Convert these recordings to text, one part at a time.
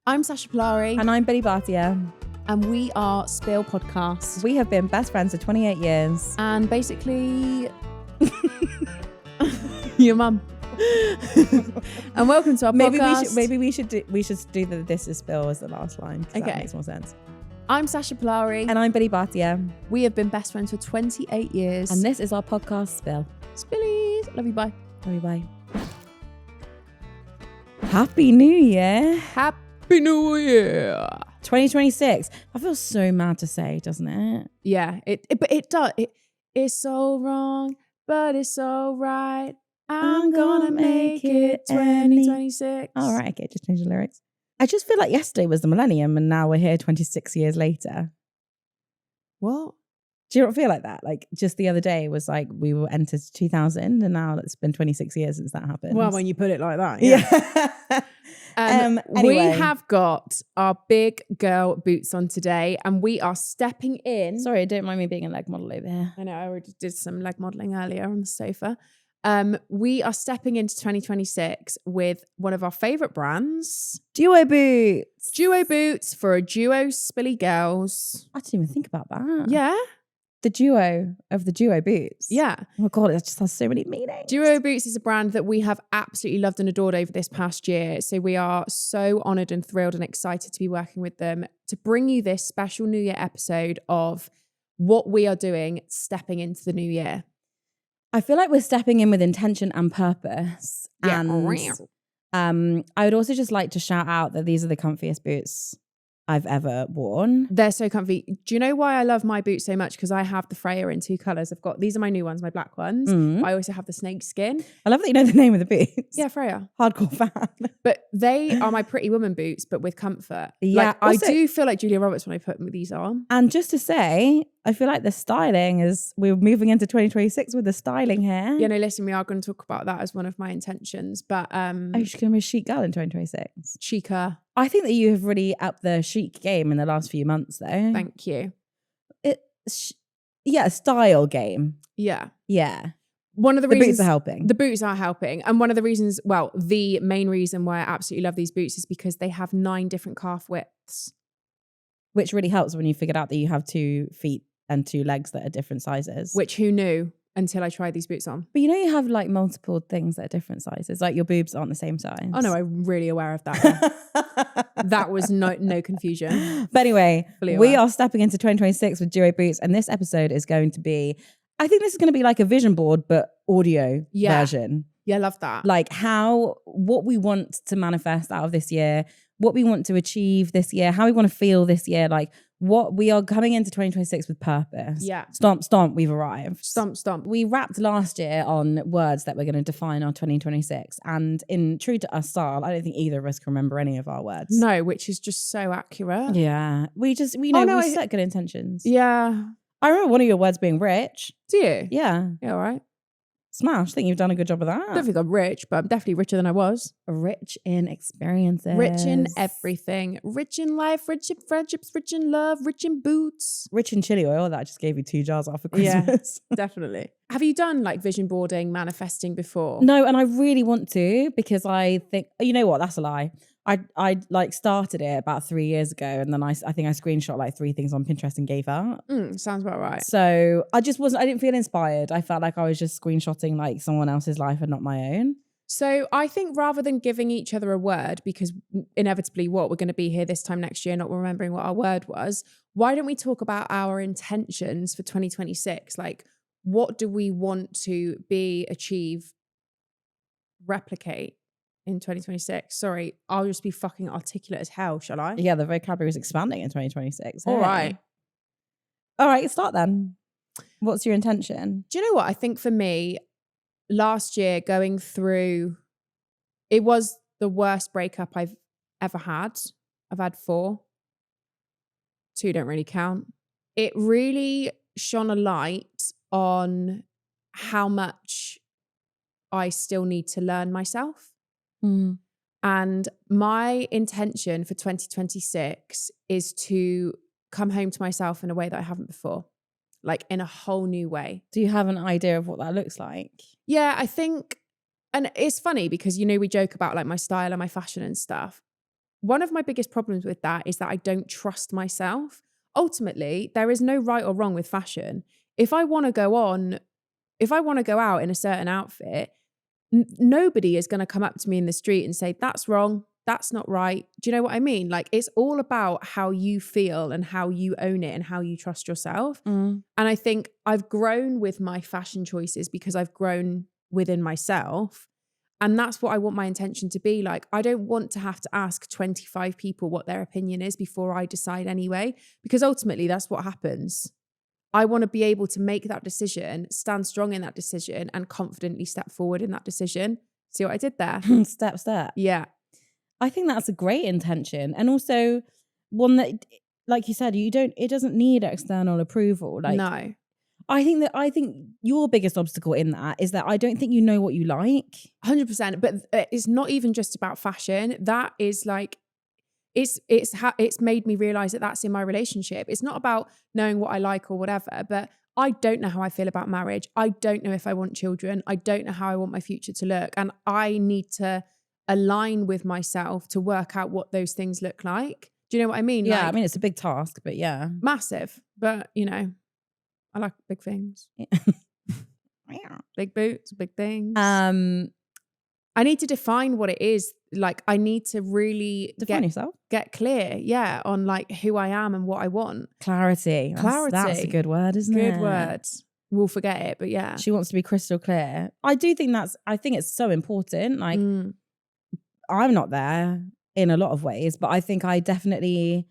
I'm Sasha Polari. And I'm Billy Bartia. And we are Spill Podcast. We have been best friends for 28 years. And basically, your mum. And welcome to our podcast. Maybe we should do the "This is Spill" as the last line. Okay, that makes more sense. I'm Sasha Polari. And I'm Billy Bartia. We have been best friends for 28 years. And this is our podcast, Spill. Spillies. Love you, bye. Love you, bye. Happy New Year. Happy New Year. 2026. I feel so mad to say, doesn't it? Yeah, but it does. It's so wrong, but it's so right. I'm gonna make it 2026. All right, okay, just change the lyrics. I just feel like yesterday was the millennium and now we're here 26 years later. What? Do you not feel like that? Like just the other day was like we were entered 2000 and now it's been 26 years since that happened. Well, when you put it like that, yeah. Anyway. We have got our big girl boots on today and we are stepping in. Sorry, don't mind me being a leg model over here. I know, I already did some leg modelling earlier on the sofa. We are stepping into 2026 with one of our favourite brands. DuoBoots. DuoBoots for a duo spilly girls. I didn't even think about that. Yeah. The duo of the DuoBoots. Yeah. Oh my God, it just has so many meanings. DuoBoots is a brand that we have absolutely loved and adored over this past year. So we are so honoured and thrilled and excited to be working with them to bring you this special New Year episode of what we are doing stepping into the new year. I feel like we're stepping in with intention and purpose. Yeah. And I would also just like to shout out that these are the comfiest boots I've ever worn. They're so comfy. Do you know why I love my boots so much? Because I have the Freya in two colours. These are my new ones, my black ones. I also have the snake skin. I love that you know the name of the boots. Yeah, Freya. Hardcore fan. But they are my Pretty Woman boots, but with comfort. Yeah. Like, also, I do feel like Julia Roberts when I put these on. And just to say, I feel like the styling is, we're moving into 2026 with the styling here. Yeah, no, listen, we are going to talk about that as one of my intentions. But are you going to be a chic girl in 2026? Chicer. I think that you have really upped the chic game in the last few months, though. Thank you. A style game. Yeah. Yeah. One of the reasons boots are helping. The boots are helping. And one of the reasons, well, the main reason why I absolutely love these boots is because they have 9 different calf widths. Which really helps when you figured out that you have 2 feet and 2 legs that are different sizes. Which who knew until I tried these boots on. But you know you have like multiple things that are different sizes. Like your boobs aren't the same size. Oh no, I'm really aware of that. That was no confusion. But anyway, we are stepping into 2026 with DuoBoots and this episode is going to be, I think this is going to be like a vision board but audio version. Yeah, I love that. Like what we want to manifest out of this year, what we want to achieve this year, how we want to feel this year, like what we are coming into 2026 with purpose. Yeah. Stomp, stomp, we've arrived. Stomp, stomp. We wrapped last year on words that were going to define our 2026. And in true to our style, I don't think either of us can remember any of our words. No, which is just so accurate. Yeah. We set good intentions. Yeah. I remember one of your words being rich. Do you? Yeah. Yeah, all right. Smash. I think you've done a good job of that. I don't think I'm rich, but I'm definitely richer than I was. Rich in experiences. Rich in everything. Rich in life, rich in friendships, rich in love, rich in boots. Rich in chili oil. That just gave you 2 jars after Christmas. Yeah, definitely. Have you done like vision boarding, manifesting before? No, and I really want to because I think, you know what, that's a lie. I like started it about 3 years ago and then I think I screenshot like 3 things on Pinterest and gave up. Sounds about right. So I didn't feel inspired. I felt like I was just screenshotting like someone else's life and not my own. So I think rather than giving each other a word, because inevitably we're going to be here this time next year not remembering what our word was, why don't we talk about our intentions for 2026? Like what do we want to be, achieve, replicate in 2026? Sorry, I'll just be fucking articulate as hell, shall I? Yeah, the vocabulary is expanding in 2026. All right. All right, start then. What's your intention? Do you know what? I think for me, last year going through, it was the worst breakup I've ever had. I've had 4. 2 don't really count. It really shone a light on how much I still need to learn myself. And my intention for 2026 is to come home to myself in a way that I haven't before, like in a whole new way. Do you have an idea of what that looks like? Yeah, I think, and it's funny because, you know, we joke about like my style and my fashion and stuff. one of my biggest problems with that is that I don't trust myself. Ultimately, there is no right or wrong with fashion. If I want to go out in a certain outfit, nobody is going to come up to me in the street and say, that's wrong. That's not right. Do you know what I mean? Like, it's all about how you feel and how you own it and how you trust yourself. And I think I've grown with my fashion choices because I've grown within myself. And that's what I want my intention to be like. I don't want to have to ask 25 people what their opinion is before I decide anyway, because ultimately that's what happens. I want to be able to make that decision, stand strong in that decision, and confidently step forward in that decision. See what I did there? Step. Yeah. I think that's a great intention. And also one that, like you said, it doesn't need external approval. Like, no. I think your biggest obstacle in that is that I don't think you know what you like. 100%. But it's not even just about fashion. That is like, it's made me realize that that's in my relationship. It's not about knowing what I like or whatever, but I don't know how I feel about marriage. I don't know if I want children. I don't know how I want my future to look. And I need to align with myself to work out what those things look like. Do you know what I mean? Yeah, like, I mean, it's a big task, but yeah. Massive. But, I like big things. Big boots, big things. I need to define what it is. Like, I need to really define yourself. Get clear, on like who I am and what I want. Clarity. That's a good word, isn't it? Good word. We'll forget it, but yeah. She wants to be crystal clear. I think it's so important. Like, I'm not there in a lot of ways, but I think I definitely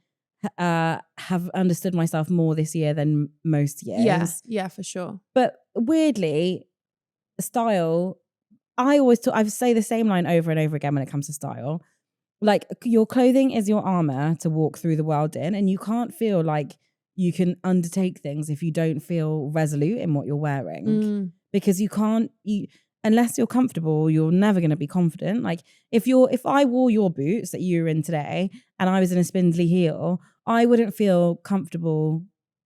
have understood myself more this year than most years. Yeah, for sure. But weirdly, style, I say the same line over and over again when it comes to style. Like, your clothing is your armor to walk through the world in, and you can't feel like you can undertake things if you don't feel resolute in what you're wearing. Because unless you're comfortable, you're never going to be confident. Like, if I wore your boots that you're in today and I was in a spindly heel, I wouldn't feel comfortable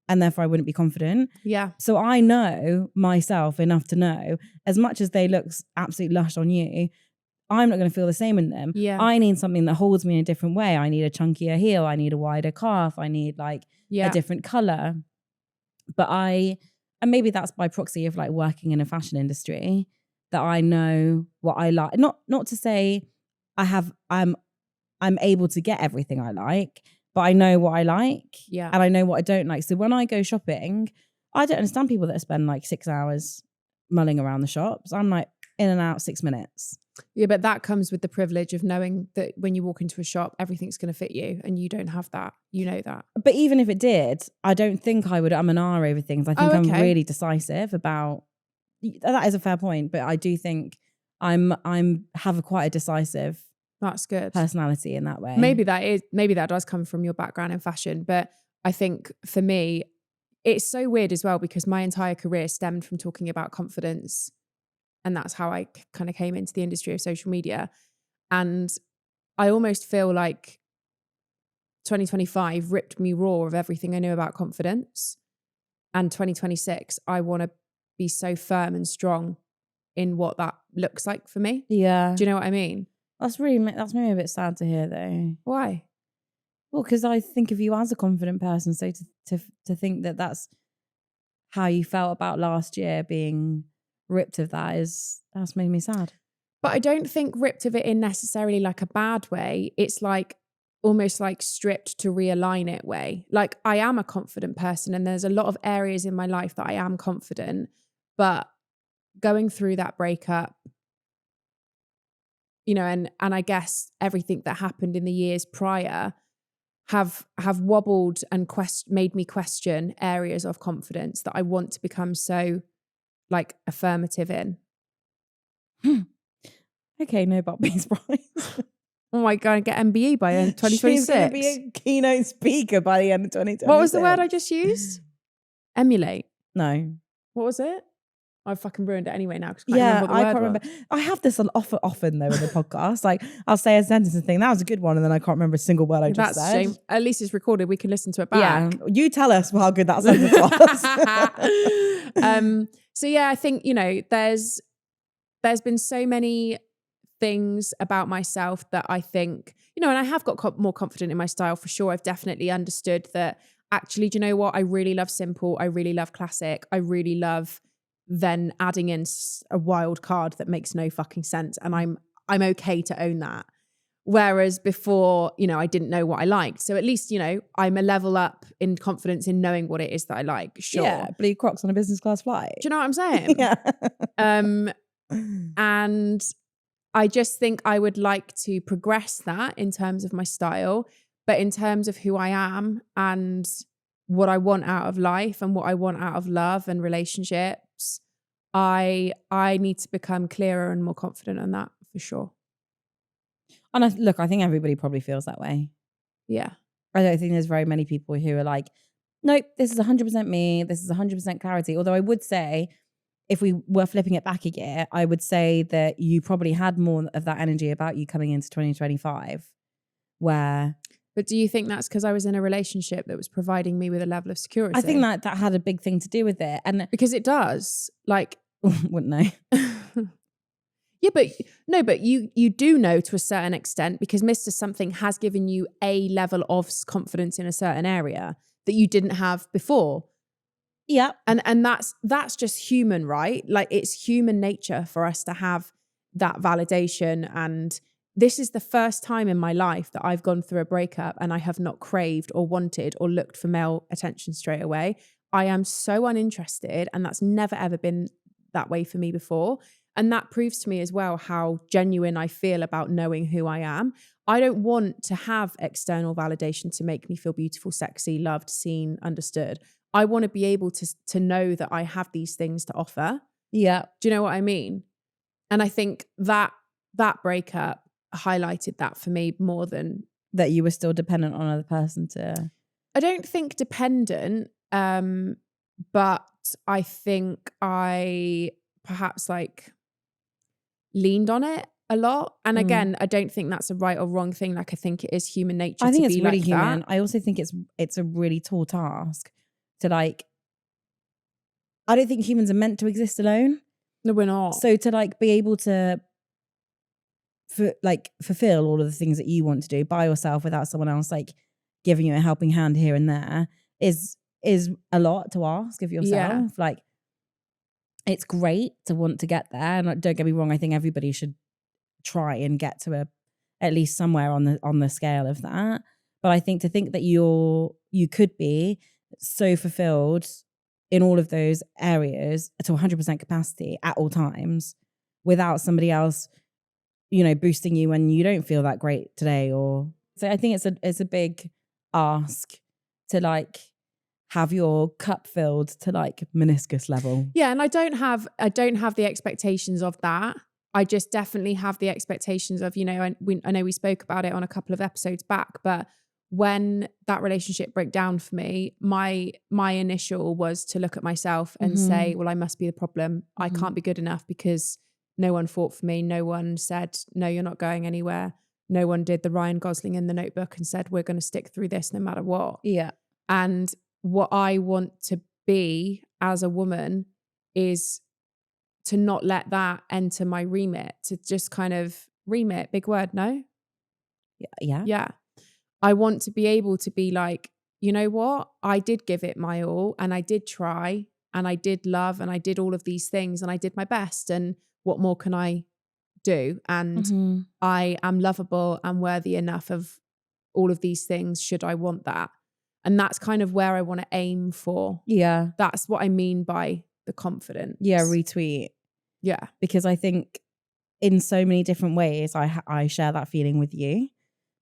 and therefore I wouldn't be confident. Yeah. So I know myself enough to know, as much as they look absolute lush on you, I'm not going to feel the same in them. Yeah. I need something that holds me in a different way. I need a chunkier heel. I need a wider calf. I need like a different color. But and maybe that's by proxy of like working in a fashion industry, that I know what I like. Not to say I'm able to get everything I like, but I know what I like. Yeah. And I know what I don't like. So when I go shopping, I don't understand people that spend like 6 hours mulling around the shops. I'm like in and out 6 minutes. Yeah, but that comes with the privilege of knowing that when you walk into a shop, everything's going to fit you, and you don't have that. You know that. But even if it did, I don't think I would over things. I think I'm really decisive about. That is a fair point, but I do think I'm have quite a decisive. That's good. Personality in that way. Maybe that does come from your background in fashion, but I think for me, it's so weird as well because my entire career stemmed from talking about confidence. And that's how I kind of came into the industry of social media. And I almost feel like 2025 ripped me raw of everything I knew about confidence. And 2026, I want to be so firm and strong in what that looks like for me. Yeah. Do you know what I mean? That's maybe a bit sad to hear though. Why? Well, because I think of you as a confident person. So to think that that's how you felt about last year being ripped of that's made me sad. But I don't think ripped of it in necessarily like a bad way. It's like almost like stripped to realign it way. Like, I am a confident person and there's a lot of areas in my life that I am confident, but going through that breakup, and I guess everything that happened in the years prior have wobbled and made me question areas of confidence that I want to become so like affirmative in. Okay, no Bobby's prize. Oh my God, get MBE by 2026. She's going to be a keynote speaker by the end of 2026. What was the word I just used? Emulate. No. What was it? I've fucking ruined it anyway now. I can't remember. I have this often though in the podcast. Like, I'll say a sentence and think that was a good one, and then I can't remember a single word I just said. That's a shame. At least it's recorded. We can listen to it back. Yeah, you tell us how good that sentence was. So yeah, I think there's been so many things about myself that I think, and I have got more confident in my style for sure. I've definitely understood that actually, do you know what? I really love simple. I really love classic. I really love then adding in a wild card that makes no fucking sense. And I'm okay to own that. Whereas before, I didn't know what I liked. So at least, I'm a level up in confidence in knowing what it is that I like. Sure. Yeah, blue Crocs on a business class flight. Do you know what I'm saying? Yeah. And I just think I would like to progress that in terms of my style, but in terms of who I am and what I want out of life and what I want out of love and relationships, I need to become clearer and more confident on that for sure. And I think everybody probably feels that way. Yeah. I don't think there's very many people who are like, nope, this is 100% me. This is 100% clarity. Although I would say, if we were flipping it back a year, I would say that you probably had more of that energy about you coming into 2025 where... But do you think that's because I was in a relationship that was providing me with a level of security? I think that had a big thing to do with it. And because it does. Like... wouldn't know. Yeah, but you do know to a certain extent because Mr. Something has given you a level of confidence in a certain area that you didn't have before. Yeah. And that's just human, right? Like it's human nature for us to have that validation. And this is the first time in my life that I've gone through a breakup and I have not craved or wanted or looked for male attention straight away. I am so uninterested, and that's never ever been that way for me before. And that proves to me as well how genuine I feel about knowing who I am. I don't want to have external validation to make me feel beautiful, sexy, loved, seen, understood. I want to be able to know that I have these things to offer. Yeah. Do you know what I mean? And I think that breakup highlighted that for me more than... That you were still dependent on another person to... I don't think dependent, but I think I perhaps like leaned on it a lot. And again, I don't think that's a right or wrong thing. Like I think it is human nature. I think to it's be really like human. that. I also think it's a really tall task to like... I don't think humans are meant to exist alone. No, we're not. So to like be able to fulfill all of the things that you want to do by yourself without someone else like giving you a helping hand here and there is a lot to ask of yourself. Yeah. Like it's great to want to get there, and don't get me wrong, I think everybody should try and get to at least somewhere on the scale of that. But I think to think that you could be so fulfilled in all of those areas to 100% capacity at all times without somebody else, boosting you when you don't feel that great today. Or so I think it's a big ask to like have your cup filled to like meniscus level. Yeah, and I don't have the expectations of that. I just definitely have the expectations of, I know we spoke about it on a couple of episodes back, but when that relationship broke down for me, my initial was to look at myself and say, well, I must be the problem. I can't be good enough because no one fought for me. No one said, no, you're not going anywhere. No one did the Ryan Gosling in The Notebook and said, we're going to stick through this no matter what. Yeah. And what I want to be as a woman is to not let that enter my remit, to just kind of remit, big word, no? Yeah. Yeah. I want to be able to be like, you know what? I did give it my all and I did try and I did love and I did all of these things and I did my best. And what more can I do? And I am lovable and worthy enough of all of these things should I want that. And that's kind of where I want to aim for. Yeah. That's what I mean by the confidence. Yeah, retweet. Yeah. Because I think in so many different ways, I share that feeling with you.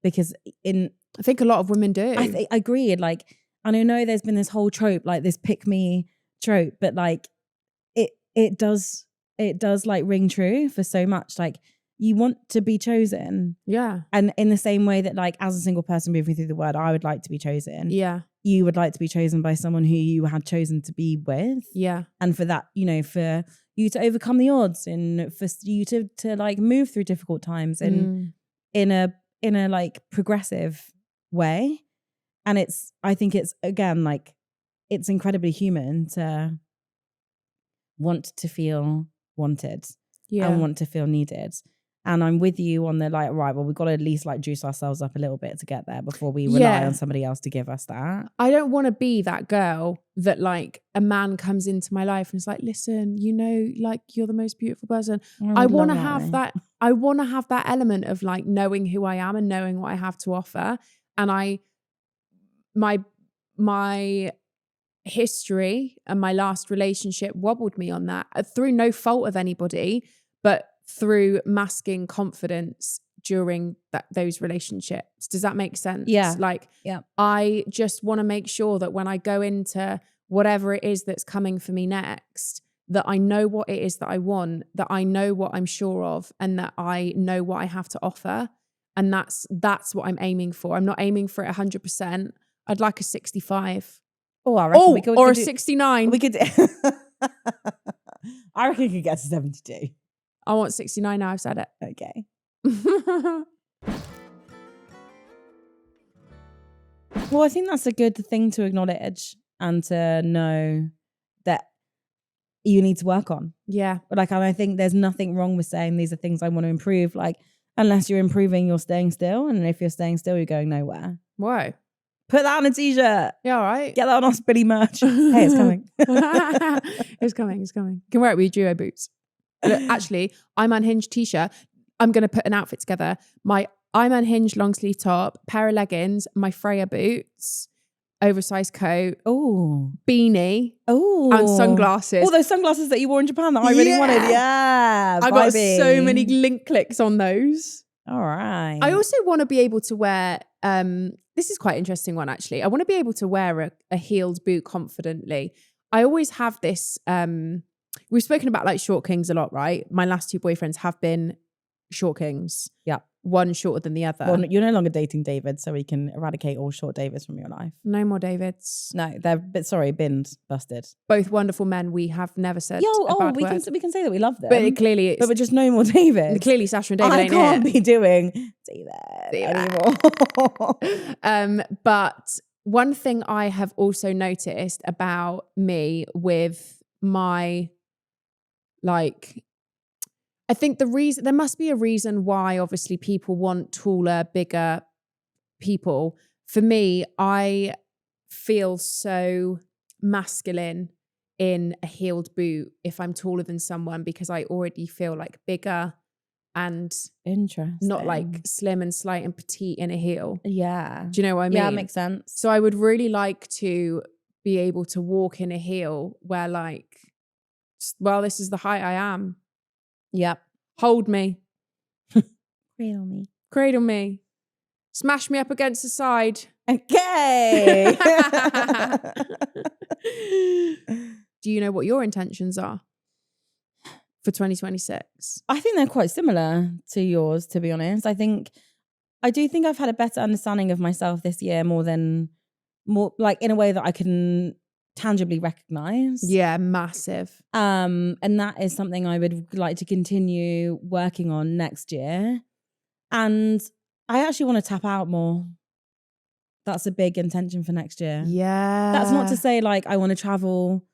Because I think a lot of women do. I agreed. Like, and I know there's been this whole trope, like this pick me trope, but like it does like ring true for so much. Like you want to be chosen. Yeah. And in the same way that like as a single person moving through the world, I would like to be chosen. Yeah. You would like to be chosen by someone who you had chosen to be with. Yeah. And for that, for you to overcome the odds and for you to like move through difficult times and in a like progressive way. And I think it's again like it's incredibly human to want to feel wanted and want to feel needed. And I'm with you on the like, right, well, we've got to at least like juice ourselves up a little bit to get there before we rely on somebody else to give us that. I don't want to be that girl that like a man comes into my life and is like, listen, you know, like you're the most beautiful person. I want to have that. I want to have that element of like knowing who I am and knowing what I have to offer. And my history and my last relationship wobbled me on that through no fault of anybody, but through masking confidence during those relationships. Does that make sense? Yeah. Like, I just want to make sure that when I go into whatever it is that's coming for me next, that I know what it is that I want, that I know what I'm sure of, and that I know what I have to offer. And that's what I'm aiming for. I'm not aiming for it 100%. I'd like a 65. Oh, I reckon we could or do, a 69. We could. I reckon we could get to 72. I want 69 now. I've said it. Okay. Well, I think that's a good thing to acknowledge and to know that you need to work on. Yeah. Like, and I think there's nothing wrong with saying these are things I want to improve. Like, unless you're improving, you're staying still. And if you're staying still, you're going nowhere. Whoa. Put that on a t-shirt. Yeah, all right. Get that on our Spilly merch. Hey, it's coming. It's coming. It's coming. You can wear it with your DuoBoots. Actually, I'm Unhinged t-shirt. I'm going to put an outfit together. My I'm Unhinged long sleeve top, pair of leggings, my Freya boots, oversized coat, beanie, and sunglasses. All those sunglasses that you wore in Japan that I really wanted. Yeah. I got so many link clicks on those. All right. I also want to be able to wear, this is quite an interesting one actually. I want to be able to wear a heeled boot confidently. I always have this, we've spoken about like short kings a lot, right? My last two boyfriends have been short kings. Yeah. One shorter than the other. Well, you're no longer dating David, so we can eradicate all short Davids from your life. No more Davids. No, they're binned, busted. Both wonderful men. We have never said we can say that we love them. But clearly but just no more David. Clearly Sasha and David I can't be doing David anymore. But one thing I have also noticed about me with my I think there must be a reason why obviously people want taller, bigger people. For me, I feel so masculine in a heeled boot if I'm taller than someone because I already feel like bigger and not like slim and slight and petite in a heel. Yeah. Do you know what I mean? Yeah, it makes sense. So I would really like to be able to walk in a heel where this is the height I am. Yep. Hold me. Cradle me. Cradle me. Smash me up against the side. Okay. Do you know what your intentions are for 2026? I think they're quite similar to yours, to be honest. I do think I've had a better understanding of myself this year more like in a way that I can tangibly recognize. Yeah, massive. And that is something I would like to continue working on next year. And I actually want to tap out more. That's a big intention for next year. Yeah. That's not to say like I want to travel.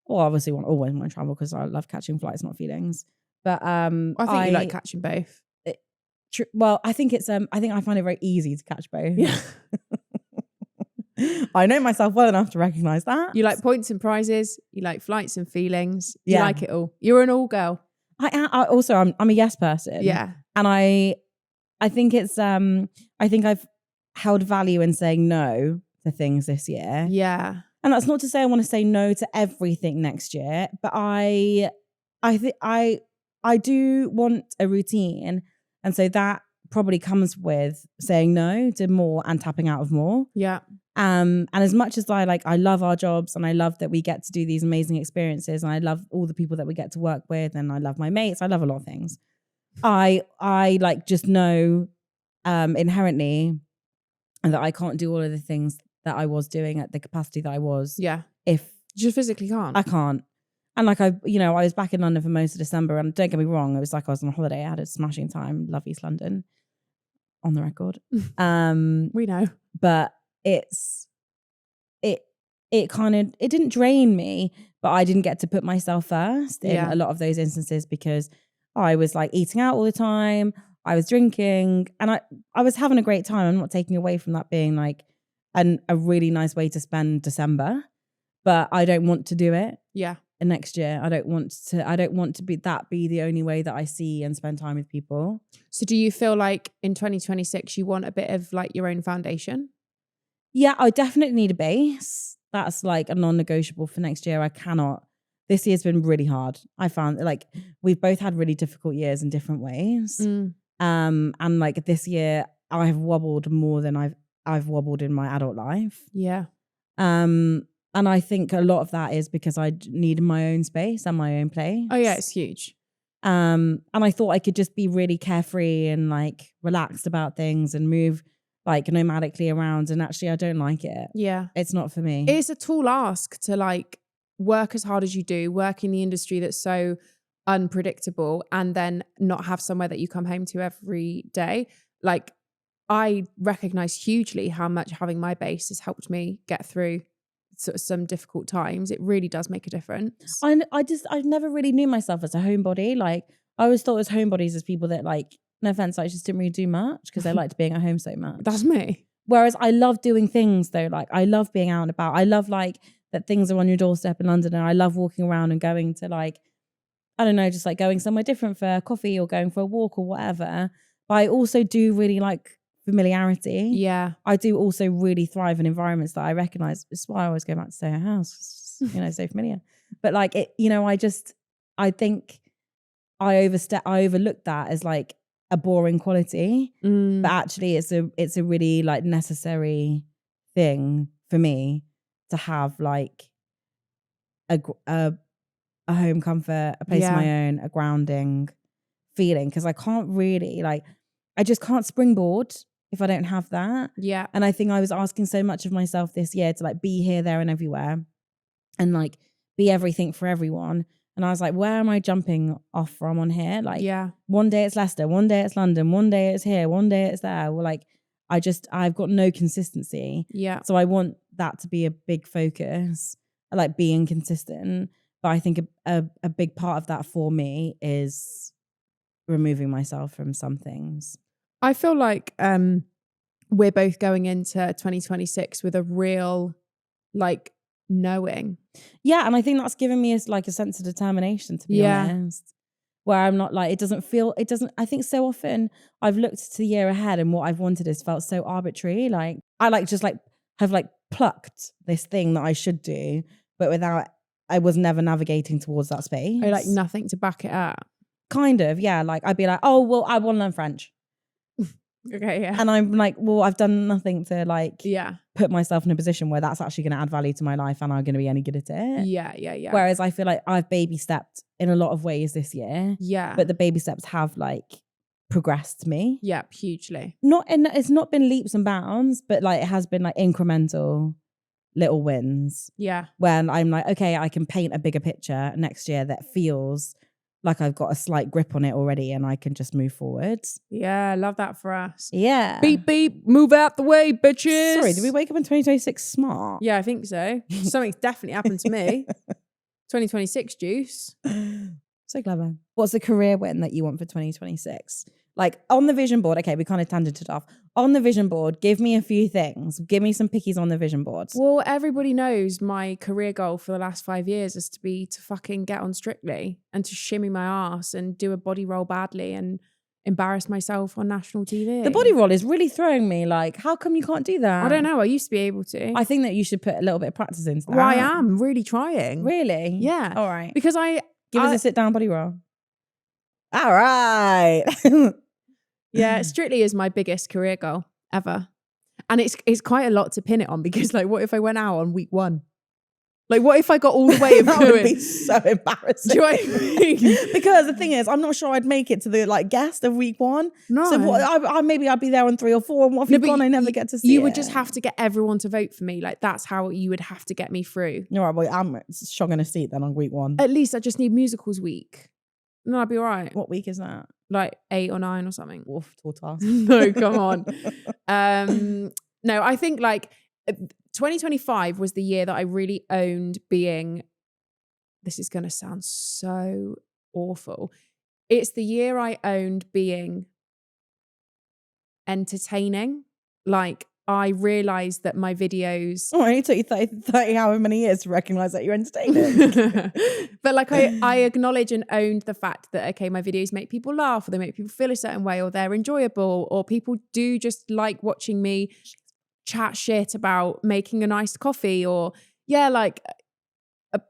Well, obviously always want to travel because I love catching flights, not feelings. But I think you like catching both. Well, I think I find it very easy to catch both. Yeah. I know myself well enough to recognize that. You like points and prizes. You like flights and feelings. You like it all. You're an all girl. I'm a yes person. Yeah. And I think it's I think I've held value in saying no to things this year. Yeah. And that's not to say I want to say no to everything next year, but I think I do want a routine, and so that probably comes with saying no to more and tapping out of more. Yeah. And as much as I love our jobs and I love that we get to do these amazing experiences and I love all the people that we get to work with and I love my mates, I love a lot of things. I just know inherently and that I can't do all of the things that I was doing at the capacity that I was. Yeah. If you just physically can't. I can't. And I was back in London for most of December, and don't get me wrong, it was like I was on holiday. I had a smashing time. Love East London, on the record. We know. But it didn't drain me, but I didn't get to put myself first in a lot of those instances because I was like eating out all the time. I was drinking, and I was having a great time. I'm not taking away from that being like a really nice way to spend December, but I don't want to do it. Yeah. And next year, I don't want to be the only way that I see and spend time with people. So do you feel like in 2026 you want a bit of like your own foundation? Yeah, I definitely need a base. That's like a non-negotiable for next year. This year's been really hard. I found like we've both had really difficult years in different ways. And like this year I have wobbled more than I've wobbled in my adult life. Yeah. And I think a lot of that is because I needed my own space and my own place. Oh yeah, it's huge. And I thought I could just be really carefree and like relaxed about things and move like nomadically around. And actually I don't like it. Yeah. It's not for me. It's a tall ask to like work as hard as you do, work in the industry that's so unpredictable, and then not have somewhere that you come home to every day. Like I recognize hugely how much having my base has helped me get through sort of some difficult times. It really does make a difference. I never really knew myself as a homebody. Like I always thought as homebodies as people that like, no offense, I just didn't really do much because I liked being at home so much. That's me. Whereas I love doing things though. Like I love being out and about. I love like that things are on your doorstep in London, and I love walking around and going to like, I don't know, just like going somewhere different for coffee or going for a walk or whatever. But I also do really like familiarity. Yeah. I do also really thrive in environments that I recognize. It's why I always go back to Soho House. It's just, you know, so familiar. But like it, you know, I think I overlooked that as like a boring quality. But actually it's a really like necessary thing for me to have like a home comfort, a place of my own, a grounding feeling. Because I can't really like, I just can't springboard if I don't have that. Yeah. And I think I was asking so much of myself this year to like be here, there and everywhere and like be everything for everyone. And I was like, where am I jumping off from on here? Like one day it's Leicester, one day it's London, one day it's here, one day it's there. Well, like I've got no consistency. Yeah. So I want that to be a big focus, like being consistent. But I think a big part of that for me is removing myself from some things. I feel like we're both going into 2026 with a real like knowing. Yeah, and I think that's given me like a sense of determination, to be honest. Where I'm not like, I think so often I've looked to the year ahead and what I've wanted has felt so arbitrary. Like I like just like have like plucked this thing that I should do, but I was never navigating towards that space. Oh, like nothing to back it up. Kind of, yeah. Like I'd be like, oh, well, I want to learn French. Okay, yeah. And I'm like, well, I've done nothing to like put myself in a position where that's actually going to add value to my life and I'm going to be any good at it. Yeah. Whereas I feel like I've baby stepped in a lot of ways this year. Yeah. But the baby steps have like progressed me. Yeah, hugely. It's not been leaps and bounds, but like it has been like incremental little wins. Yeah. When I'm like, okay, I can paint a bigger picture next year that feels like I've got a slight grip on it already and I can just move forwards. Yeah, love that for us. Yeah. Beep, beep, move out the way, bitches. Sorry, did we wake up in 2026 smart? Yeah, I think so. Something's definitely happened to me. 2026 juice. So clever. What's the career win that you want for 2026? Like on the vision board, okay, we kind of tangented off. On the vision board, give me a few things. Give me some pickies on the vision board. Well, everybody knows my career goal for the last 5 years is to fucking get on Strictly and to shimmy my ass and do a body roll badly and embarrass myself on national TV. The body roll is really throwing me. Like, how come you can't do that? I don't know. I used to be able to. I think that you should put a little bit of practice into that. Well, I am really trying. Really? Yeah. All right. Because Give us a sit down body roll. All right. Yeah, Strictly is my biggest career goal ever. And it's quite a lot to pin it on because like what if I went out on week 1? Like what if I got all the way of that doing? Would be so embarrassing. Do you know what I mean? Because the thing is, I'm not sure I'd make it to the like guest of week 1. No. So what, maybe I'd be there on 3 or 4 and what if you've gone I never get to see You it? would just have to get everyone to vote for me. Like that's how you would have to get me through. All right, well, I'm shocking a seat then on week 1. At least I just need musicals week. No, I'd be all right. What week is that? Like 8 or 9 or something. Oof, tall task. No, come on. No, I think like 2025 was the year that I really owned being, this is going to sound so awful, it's the year I owned being entertaining. Like, I realized that my videos... Oh, it took you 30 however many years to recognize that you're entertaining. But like, I acknowledge and owned the fact that, okay, my videos make people laugh, or they make people feel a certain way, or they're enjoyable, or people do just like watching me chat shit about making a nice coffee, or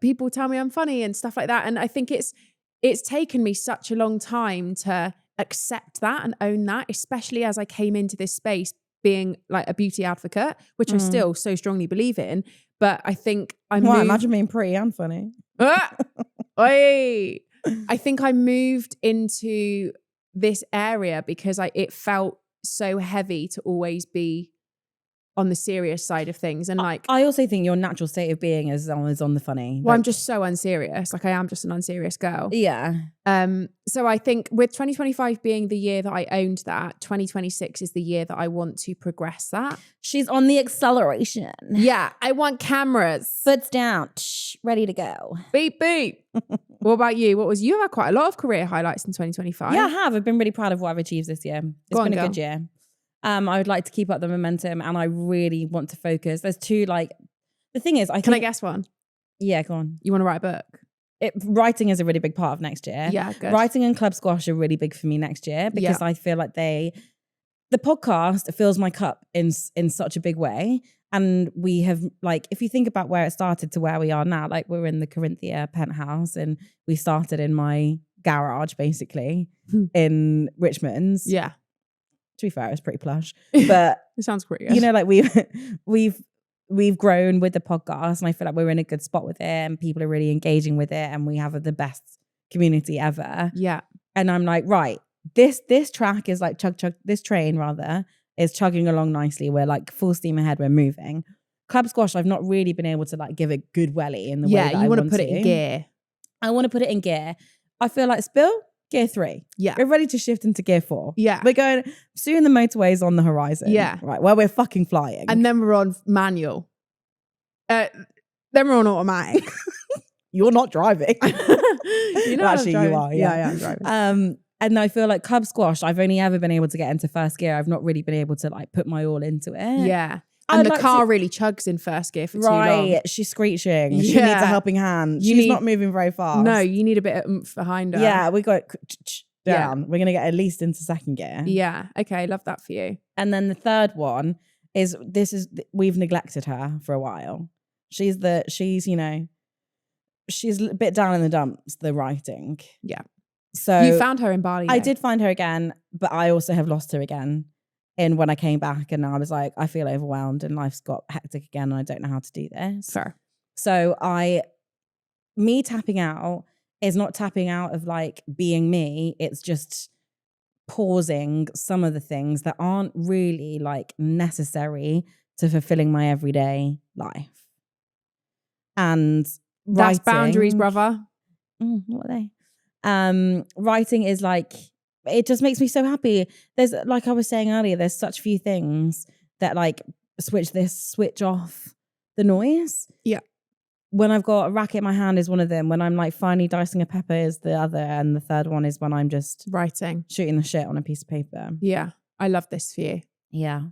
people tell me I'm funny and stuff like that. And I think it's taken me such a long time to accept that and own that, especially as I came into this space being like a beauty advocate, which I still so strongly believe in. But I think imagine being pretty and funny. I think I moved into this area because it felt so heavy to always be on the serious side of things. And like, I also think your natural state of being is on the funny. Well, I'm just so unserious. Like, I am just an unserious girl. Yeah. So I think with 2025 being the year that I owned that, 2026 is the year that I want to progress that. She's on the acceleration. Yeah. I want cameras. Foots down. Shh, ready to go. Beep, beep. What about you? You had quite a lot of career highlights in 2025. Yeah, I have. I've been really proud of what I've achieved this year. It's been a good year. I would like to keep up the momentum, and I really want to focus. There's two, like, the thing is, Can I guess one? Yeah, go on. You want to write a book? Writing is a really big part of next year. Yeah, good. Writing and club squash are really big for me next year, because I feel like the podcast fills my cup in such a big way. And we have, like, if you think about where it started to where we are now, like, we're in the Corinthia penthouse, and we started in my garage, basically, in Richmond's. Yeah. To be fair, it's pretty plush, but it sounds pretty good. You know, like we've grown with the podcast, and I feel like we're in a good spot with it, and people are really engaging with it, and we have the best community ever. Yeah. And I'm like, right, this track is like this train rather is chugging along nicely. We're like full steam ahead. We're moving. Club squash, I've not really been able to like give it good welly in the way that I want to. Put it in gear. I want to put it in gear. I feel like Gear 3. Yeah. We're ready to shift into Gear 4. Yeah. We're going, soon the motorway's on the horizon. Yeah. Right, where we're fucking flying. And then we're on manual. Then we're on automatic. You're not driving. You know, actually, you are. Yeah, I'm driving. And I feel like club squash, I've only ever been able to get into first gear. I've not really been able to like put my all into it. Yeah. And the car really chugs in first gear for too long. Right, she's screeching. Yeah. She needs a helping hand. She's not moving very fast. No, you need a bit of oomph behind her. Yeah, we got down. Yeah. We're going to get at least into second gear. Yeah, okay, love that for you. And then the third one is, we've neglected her for a while. She's a bit down in the dumps, the writing. Yeah. So you found her in Bali, though. I did find her again, but I also have lost her again. And when I came back, and I was like, I feel overwhelmed and life's got hectic again, and I don't know how to do this. Fair. So me tapping out is not tapping out of like being me. It's just pausing some of the things that aren't really like necessary to fulfilling my everyday life. And that's boundaries, brother. What are they? Writing is like, it just makes me so happy. There's, like I was saying earlier, there's such few things that like switch off the noise. Yeah. When I've got a racket in my hand is one of them. When I'm like finally dicing a pepper is the other. And the third one is when I'm just writing, shooting the shit on a piece of paper. Yeah. I love this for you. Yeah.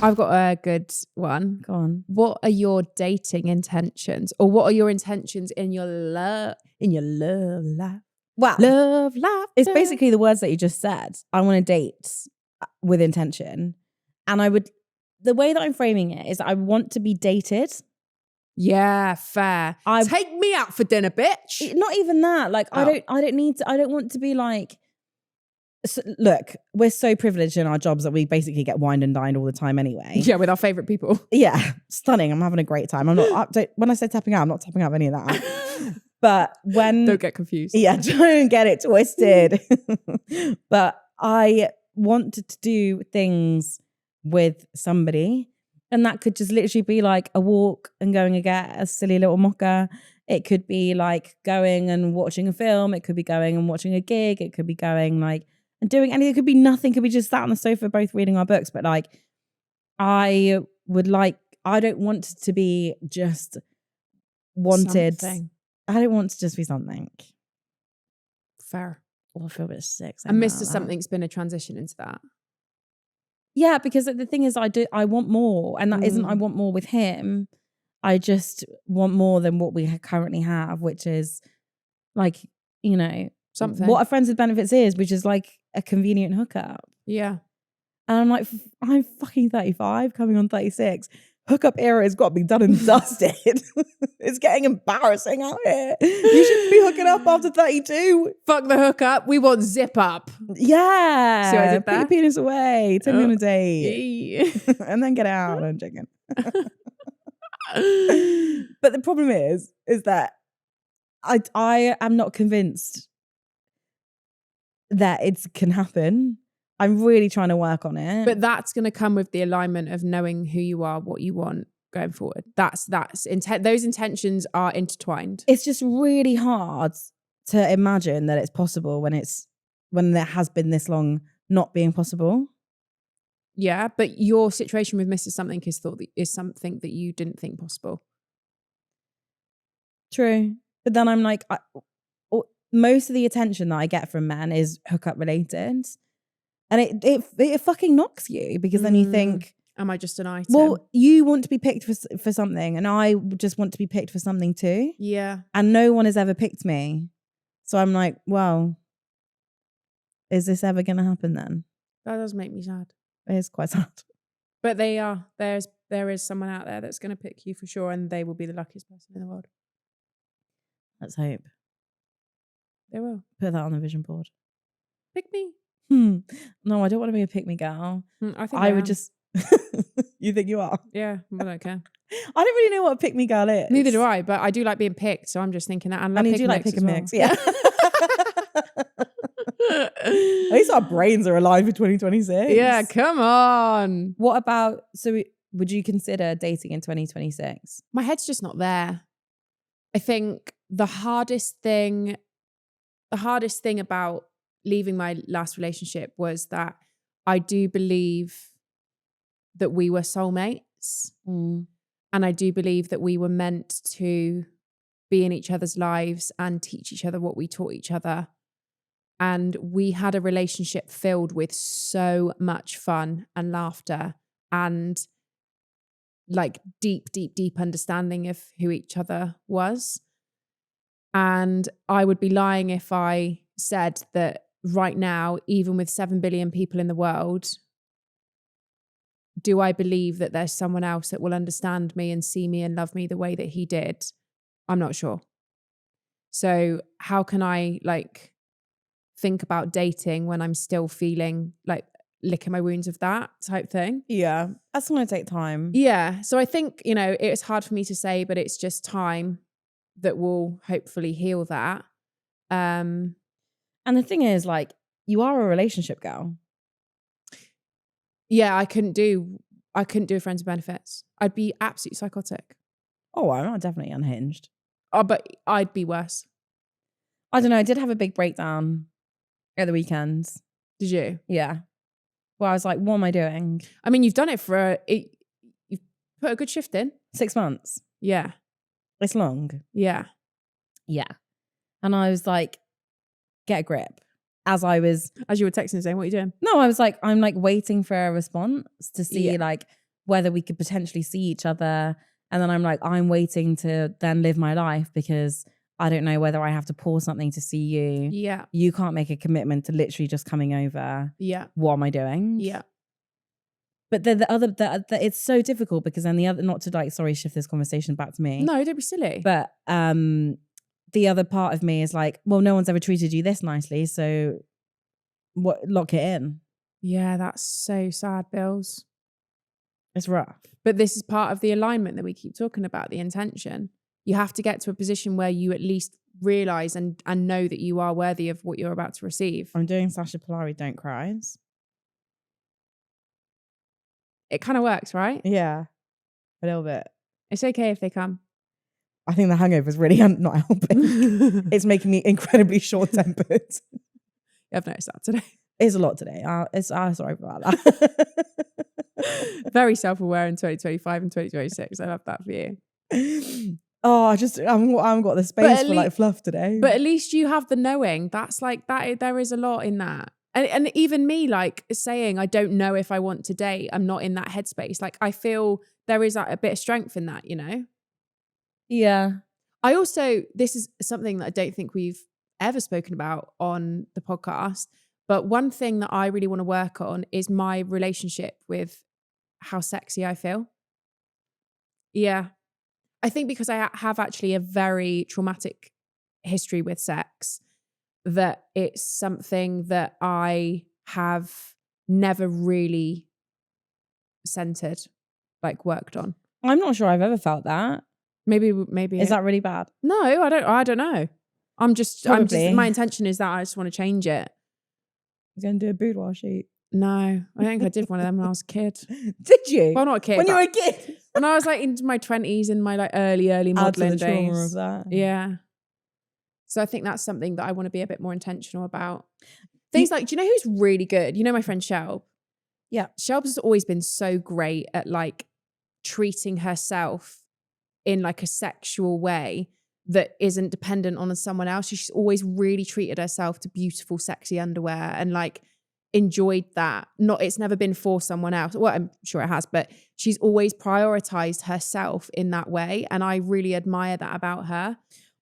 I've got a good one. Go on. What are your dating intentions, or what are your intentions in your love life? Wow. Love life. It's basically the words that you just said. I want to date with intention. And the way that I'm framing it is I want to be dated. Yeah, fair. Take me out for dinner, bitch. Not even that. Like, I don't want to be like, so, look, we're so privileged in our jobs that we basically get wined and dined all the time anyway. Yeah, with our favourite people. Yeah, stunning. I'm having a great time. I'm not. When I say tapping out, I'm not tapping out of any of that. But when don't get confused. Yeah, don't get it twisted. But I wanted to do things with somebody, and that could just literally be like a walk and going to get a silly little mocha. It could be like going and watching a film. It could be going and watching a gig. It could be going like and doing anything. It could be nothing. It could be just sat on the sofa both reading our books. But like, I don't want to be just wanted. Something. I don't want to just be something. Fair. Oh, I feel a bit sick. And Mr. Something's been a transition into that. Yeah, because the thing is, I want more, and that isn't I want more with him. I just want more than what we currently have, which is like, you know, Something. what a friends with benefits is, which is like a convenient hookup. Yeah. And I'm like, I'm fucking 35, coming on 36. Hookup era has got to be done and dusted. It's getting embarrassing out here. You shouldn't be hooking up after 32. Fuck the hookup. We want zip up. Yeah. See what I did Put your there? penis away. Take me on a date. Yeah. And then get out. I'm joking. But the problem is that I am not convinced that it can happen. I'm really trying to work on it. But that's going to come with the alignment of knowing who you are, what you want going forward. Those intentions are intertwined. It's just really hard to imagine that it's possible when there has been this long not being possible. Yeah, but your situation with Mr. Something is something that you didn't think possible. True. But then I'm like, most of the attention that I get from men is hookup related. And it fucking knocks you, because then you think, am I just an item? well, you want to be picked for something, and I just want to be picked for something too. Yeah. And no one has ever picked me. So I'm like, well, is this ever going to happen then? That does make me sad. It is quite sad. But there is someone out there that's going to pick you for sure, and they will be the luckiest person in the world. Let's hope. They will. Put that on the vision board. Pick me. No, I don't want to be a pick me girl. I think I would just. You think you are? Yeah, I don't care. I don't really know what a pick me girl is. Neither do I, but I do like being picked, so I'm just thinking that. And you do like pick and well. mix, yeah. At least our brains are alive for 2026. Yeah, come on. What about, so would you consider dating in 2026? My head's just not there. I think the hardest thing about leaving my last relationship was that I do believe that we were soulmates. And I do believe that we were meant to be in each other's lives and teach each other what we taught each other. And we had a relationship filled with so much fun and laughter and like deep, deep, deep understanding of who each other was. And I would be lying if I said that right now, even with 7 billion people in the world, do I believe that there's someone else that will understand me and see me and love me the way that he did? I'm not sure. So how can I like think about dating when I'm still feeling like licking my wounds of that type thing? Yeah, that's going to take time. Yeah. So I think, it's hard for me to say, but it's just time that will hopefully heal that. And the thing is, like, you are a relationship girl. Yeah, I couldn't do a friends with benefits. I'd be absolutely psychotic. Oh, I'm definitely unhinged. Oh, but I'd be worse. I don't know. I did have a big breakdown at the weekends. Did you? Yeah. Well, I was like, what am I doing? I mean, you've done it you've put a good shift in. 6 months. Yeah. It's long. Yeah. Yeah. And I was like, get a grip. As you were texting saying, what are you doing? No, I was like, I'm like waiting for a response to see like whether we could potentially see each other. And then I'm like, I'm waiting to then live my life because I don't know whether I have to pause something to see you. Yeah. You can't make a commitment to literally just coming over. Yeah. What am I doing? Yeah. But the it's so difficult because then not to like, sorry, shift this conversation back to me. No, don't be silly. But the other part of me is like, well, no one's ever treated you this nicely, so lock it in. Yeah, that's so sad, Bills. It's rough. But this is part of the alignment that we keep talking about, the intention. You have to get to a position where you at least realize and know that you are worthy of what you're about to receive. I'm doing Sasha Polari Don't Cries. It kind of works, right? Yeah, a little bit. It's okay if they come. I think the hangover is really not helping. It's making me incredibly short-tempered. I've noticed that today. It's a lot today. Sorry about that. Very self-aware in 2025 and 2026. I love that for you. Oh, I haven't got the space for like fluff today. But at least you have the knowing. That's like that. There is a lot in that. And even me, like saying, I don't know if I want to date. I'm not in that headspace. Like I feel there is like a bit of strength in that, you know? Yeah. This is something that I don't think we've ever spoken about on the podcast. But one thing that I really want to work on is my relationship with how sexy I feel. Yeah. I think because I have actually a very traumatic history with sex, that it's something that I have never really centered, like worked on. I'm not sure I've ever felt that. Maybe Is that really bad? No, I don't know. My intention is that I just want to change it. You're going to do a boudoir shoot? No, I think I did one of them when I was a kid. Did you? Well, not a kid. When you were a kid? When I was like into my 20s, in my like early modeling days. Trauma of that. Yeah. So I think that's something that I want to be a bit more intentional about. Things like, do you know who's really good? You know my friend Shelb? Yeah. Shelb has always been so great at like treating herself in like a sexual way that isn't dependent on someone else. She's always really treated herself to beautiful, sexy underwear and like enjoyed that. It's never been for someone else. Well, I'm sure it has, but she's always prioritized herself in that way. And I really admire that about her.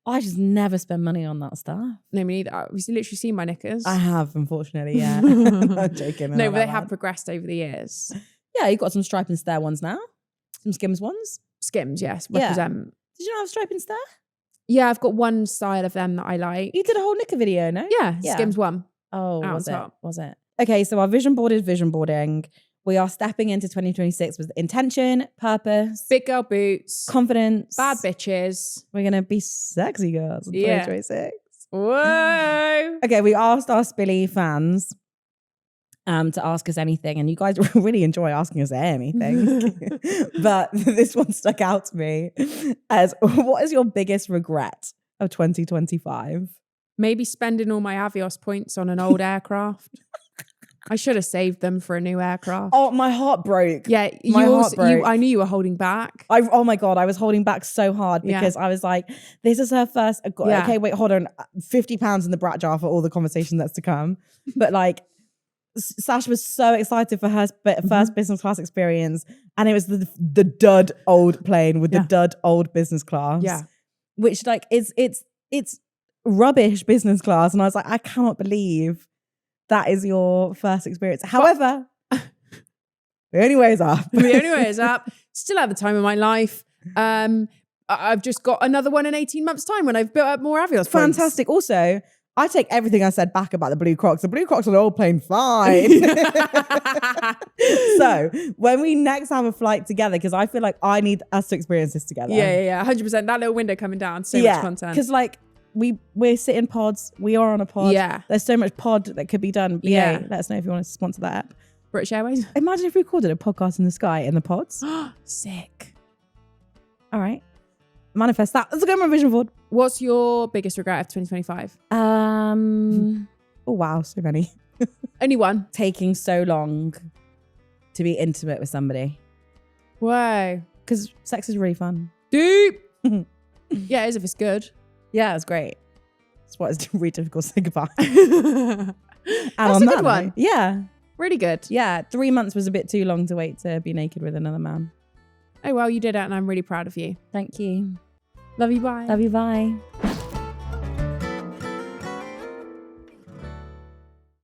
I just never spend money on that stuff. No, me neither. I've literally seen my knickers. I have, unfortunately, yeah. I'm joking. No, but they have progressed over the years. Yeah, you've got some stripe and stare ones now. Some Skims ones. Skims, yes. Represent. Did you not have stripe and stare? Yeah, I've got one style of them that I like. You did a whole knicker video, no? Yeah. Skims one. Oh, was it? Okay, so our vision board is vision boarding. We are stepping into 2026 with intention, purpose, big girl boots, confidence, bad bitches. We're going to be sexy girls in 2026. Whoa. Okay, we asked our Spilly fans to ask us anything, and you guys really enjoy asking us anything. But this one stuck out to me as, what is your biggest regret of 2025? Maybe spending all my Avios points on an old aircraft. I should have saved them for a new aircraft. Oh, my heart broke. Yeah, I knew you were holding back. Oh my God, I was holding back so hard because I was like, this is her first. Okay, wait, hold on. £50 in the brat jar for all the conversation that's to come. But like, Sash was so excited for her first business class experience, and it was the dud old plane with the dud old business class. Yeah, which like it's rubbish business class, and I was like, I cannot believe that is your first experience. However, the only way is up. The only way is up. Still at the time of my life. I've just got another one in 18 months' time when I've built up more Avios. Fantastic. Also, I take everything I said back about the blue Crocs. The blue Crocs are all playing fine. So when we next have a flight together, because I feel like I need us to experience this together. Yeah. 100%. That little window coming down. So much content. Because like we're sitting pods. We are on a pod. Yeah. There's so much pod that could be done. But yeah. Let us know if you want us to sponsor that app. British Airways. Imagine if we recorded a podcast in the sky in the pods. Sick. All right. Manifest that. Let's go on my vision board. What's your biggest regret of 2025? Oh wow, so many. Only one. Taking so long to be intimate with somebody. Why? Because sex is really fun. Deep. Yeah, it is if it's good. Yeah, it was great. That's why it's really difficult to say goodbye. That's a good one. Yeah. Really good. Yeah, 3 months was a bit too long to wait to be naked with another man. Oh, well, you did it, and I'm really proud of you. Thank you. Love you, bye. Love you, bye.